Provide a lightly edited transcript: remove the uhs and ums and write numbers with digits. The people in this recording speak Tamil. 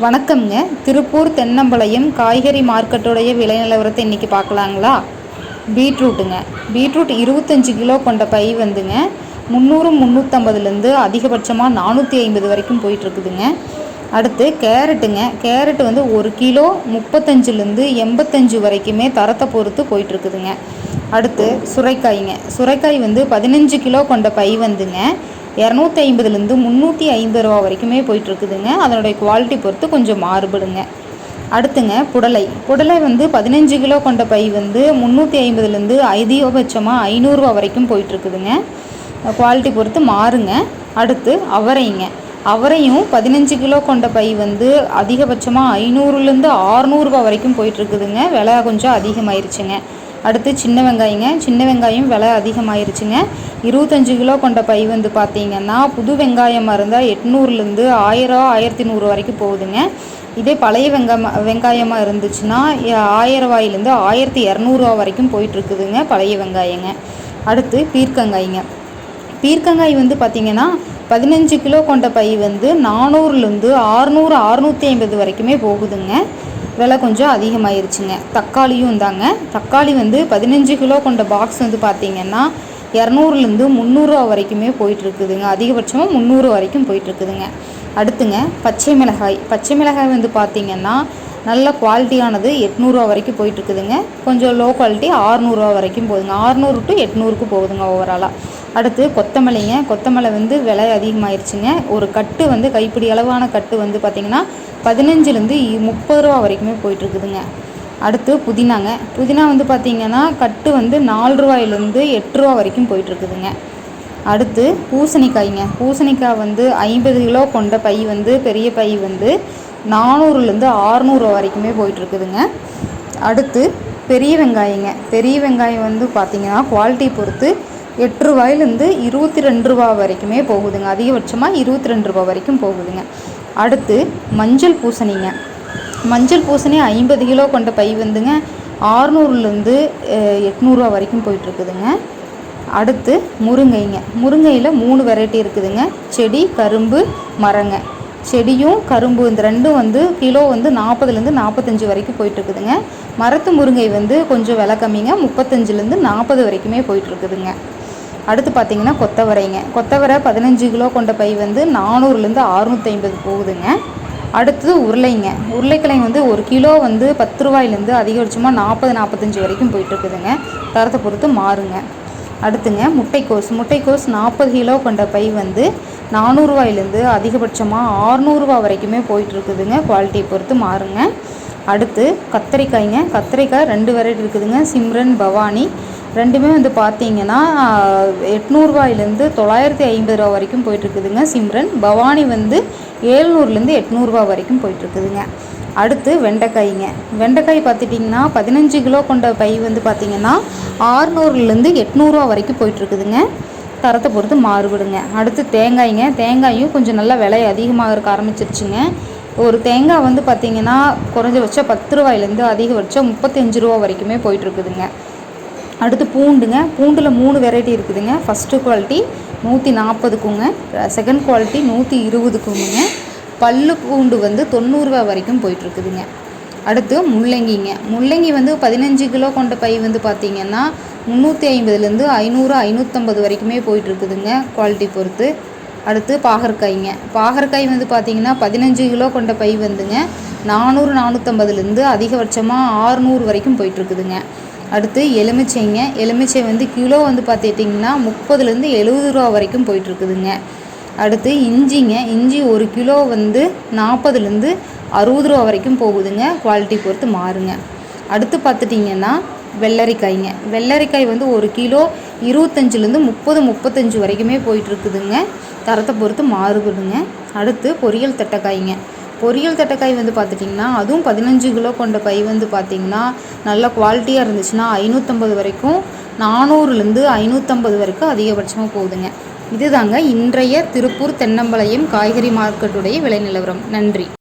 வணக்கம்ங்க. திருப்பூர் தென்னம்பாளையம் காய்கறி மார்க்கெட்டோடைய விலை நிலவரத்தை இன்றைக்கி பார்க்கலாங்களா? பீட்ரூட்டுங்க. பீட்ரூட் 25 கிலோ கொண்ட பை வந்துங்க 300 350லேருந்து அதிகபட்சமாக 450 வரைக்கும் போயிட்டுருக்குதுங்க. அடுத்து கேரட்டுங்க. கேரட் வந்து 1 கிலோ 35லேருந்து 85 வரைக்குமே தரத்தை பொறுத்து போயிட்டுருக்குதுங்க. அடுத்து சுரைக்காய்ங்க. சுரைக்காய் வந்து 15 கிலோ கொண்ட பை வந்துங்க 250லேருந்து 350 ரூபா வரைக்குமே போயிட்டுருக்குதுங்க. அதனுடைய குவாலிட்டி பொறுத்து கொஞ்சம் மாறுபடுங்க. அடுத்துங்க புடலை வந்து 15 கிலோ கொண்ட பை வந்து 350லேருந்து அதிகபட்சமாக 500 ரூபா வரைக்கும் போயிட்டுருக்குதுங்க. குவாலிட்டி பொறுத்து மாறுங்க. அடுத்து அவரையும் 15 கிலோ கொண்ட பை வந்து அதிகபட்சமாக 500லேருந்து 600 ரூபா வரைக்கும் போயிட்டுருக்குதுங்க. விலை கொஞ்சம் அதிகமாயிருச்சுங்க. அடுத்து சின்ன வெங்காயம் விலை அதிகமாயிருச்சுங்க. 25 கிலோ கொண்ட பை வந்து பார்த்திங்கன்னா புது வெங்காயமாக இருந்தால் 800லேருந்து 1000 1100 வரைக்கும் போகுதுங்க. இதே பழைய வெங்காயமாக இருந்துச்சுன்னா 1000 ரூபாயிலேருந்து 1200 ரூபா வரைக்கும் போயிட்டுருக்குதுங்க பழைய வெங்காயங்க. அடுத்து பீர்க்கங்காய் வந்து பார்த்திங்கன்னா 15 கிலோ கொண்ட பை வந்து 400லேருந்து 600 650 வரைக்குமே போகுதுங்க. விலை கொஞ்சம் அதிகமாயிருச்சுங்க. தக்காளியும் தக்காளி வந்து 15 கிலோ கொண்ட பாக்ஸ் வந்து பார்த்திங்கன்னா 200லேருந்து 300 ரூபா வரைக்குமே போயிட்டுருக்குதுங்க. அதிகபட்சமாக 300 வரைக்கும் போயிட்டுருக்குதுங்க. அடுத்துங்க பச்சை மிளகாய் வந்து பார்த்திங்கன்னா நல்ல குவாலிட்டியானது 800 ரூபா வரைக்கும் போயிட்டுருக்குதுங்க. கொஞ்சம் லோ குவாலிட்டி 600 ரூபா வரைக்கும் போகுதுங்க. 600 to 800க்கு போகுதுங்க ஓவராலாக. அடுத்து கொத்தமல்லி வந்து விலை அதிகமாகிருச்சுங்க. ஒரு கட்டு வந்து கைப்பிடி அளவான கட்டு வந்து பார்த்திங்கன்னா 15லேருந்து 30 ரூபா வரைக்குமே போயிட்டுருக்குதுங்க. அடுத்து புதினா வந்து பார்த்திங்கன்னா கட்டு வந்து 4 ரூபாயிலேருந்து 8 ரூபா வரைக்கும் போயிட்டுருக்குதுங்க. அடுத்து பூசணிக்காய் வந்து 50 கிலோ கொண்ட பை வந்து பெரிய பை வந்து 400லேருந்து 600 ரூபா வரைக்குமே போயிட்டுருக்குதுங்க. அடுத்து பெரிய வெங்காயம் வந்து பார்த்திங்கன்னா குவாலிட்டி பொறுத்து 8 ரூபாயிலேருந்து 22 ரூபா வரைக்குமே போகுதுங்க. அதிகபட்சமாக 22 ரூபா வரைக்கும் போகுதுங்க. அடுத்து மஞ்சள் பூசணி 50 கிலோ கொண்ட பை வந்துங்க 600லேருந்து 800 ரூபா வரைக்கும் போயிட்டுருக்குதுங்க. அடுத்து முருங்கையில் 3 வெரைட்டி இருக்குதுங்க. செடி, கரும்பு, மரங்க. செடியும் கரும்பு இந்த ரெண்டும் வந்து கிலோ வந்து 40லேருந்து 45 வரைக்கும் போயிட்டுருக்குதுங்க. மரத்து முருங்கை வந்து கொஞ்சம் விலை கம்மிங்க 35லேருந்து 40 வரைக்குமே போயிட்டுருக்குதுங்க. அடுத்து பார்த்திங்கன்னா கொத்தவரை 15 கிலோ கொண்ட பை வந்து 400லேருந்து 650 போகுதுங்க. அடுத்தது உருளைக்கிழங்கு வந்து 1 கிலோ வந்து 10 ரூபாயிலேருந்து அதிகபட்சமாக 40 45 வரைக்கும் போயிட்டுருக்குதுங்க. தரத்தை பொறுத்து மாறுங்க. அடுத்துங்க முட்டைக்கோஸ் 40 கிலோ கொண்ட பை வந்து 400 ரூபாயிலேருந்து அதிகபட்சமாக 600 ரூபா வரைக்குமே போயிட்டுருக்குதுங்க. குவாலிட்டியை பொறுத்து மாறுங்க. அடுத்து கத்திரிக்காய் 2 வெரைட்டி இருக்குதுங்க. சிம்ரன், பவானி ரெண்டுமே வந்து பார்த்திங்கன்னா 800 ரூபாயிலேருந்து 950 ரூபா வரைக்கும் போயிட்டுருக்குதுங்க. சிம்ரன். பவானி வந்து 700லேருந்து 800 ரூபா வரைக்கும் போயிட்டுருக்குதுங்க. அடுத்து வெண்டைக்காய் பார்த்துட்டிங்கன்னா 15 கிலோ கொண்ட பை வந்து பார்த்திங்கன்னா 600லேருந்து 800 ரூபா வரைக்கும் போயிட்டுருக்குதுங்க. தரத்தை பொறுத்து மாறுபடுங்க. அடுத்து தேங்காயும் கொஞ்சம் நல்லா விலை அதிகமாக இருக்க ஆரம்பிச்சிருச்சுங்க. ஒரு தேங்காய் வந்து பார்த்திங்கன்னா குறைஞ்சபட்சம் 10 ரூபாயிலேருந்து அதிகபட்சம் 35 ரூபா வரைக்குமே போயிட்டுருக்குதுங்க. அடுத்து பூண்டில் 3 வெரைட்டி இருக்குதுங்க. ஃபஸ்ட்டு குவாலிட்டி 140க்குங்க, செகண்ட் குவாலிட்டி 120க்குங்க. பல்லு பூண்டு வந்து 90 ரூபா வரைக்கும் போயிட்டுருக்குதுங்க. அடுத்து முள்ளங்கி வந்து 15 கிலோ கொண்ட பை வந்து பார்த்திங்கன்னா 350லேருந்து 500 550 வரைக்குமே போயிட்டுருக்குதுங்க குவாலிட்டி பொறுத்து. அடுத்து பாகற்காய் வந்து பார்த்திங்கன்னா 15 கிலோ கொண்ட பை வந்துங்க 400 450லேருந்து அதிகபட்சமாக 600 வரைக்கும் போயிட்டுருக்குதுங்க. அடுத்து எலுமிச்சை வந்து கிலோ வந்து பார்த்துட்டிங்கன்னா 30லேருந்து 70 ரூபா வரைக்கும் போயிட்டுருக்குதுங்க. அடுத்து இஞ்சி 1 கிலோ வந்து 40லேருந்து 60 ரூபா வரைக்கும் போகுதுங்க. குவாலிட்டி பொறுத்து மாறுங்க. அடுத்து பார்த்துட்டிங்கன்னா வெள்ளரிக்காய் வந்து 1 கிலோ 25லேருந்து 30 35 வரைக்குமே போயிட்டுருக்குதுங்க. தரத்தை பொறுத்து மாறுபடுங்க. அடுத்து பொரியல் தட்டைக்காய் வந்து பார்த்துட்டிங்கன்னா அதுவும் 15 கிலோ கொண்ட பை வந்து பார்த்திங்கன்னா நல்ல குவாலிட்டியாக இருந்துச்சுன்னா 550 வரைக்கும் 400லேருந்து 550 வரைக்கும் அதிகபட்சமாக போகுதுங்க. இதுதாங்க இன்றைய திருப்பூர் தென்னம்பாளையம் காய்கறி மார்க்கெட்டுடைய விலை நிலவரம். நன்றி.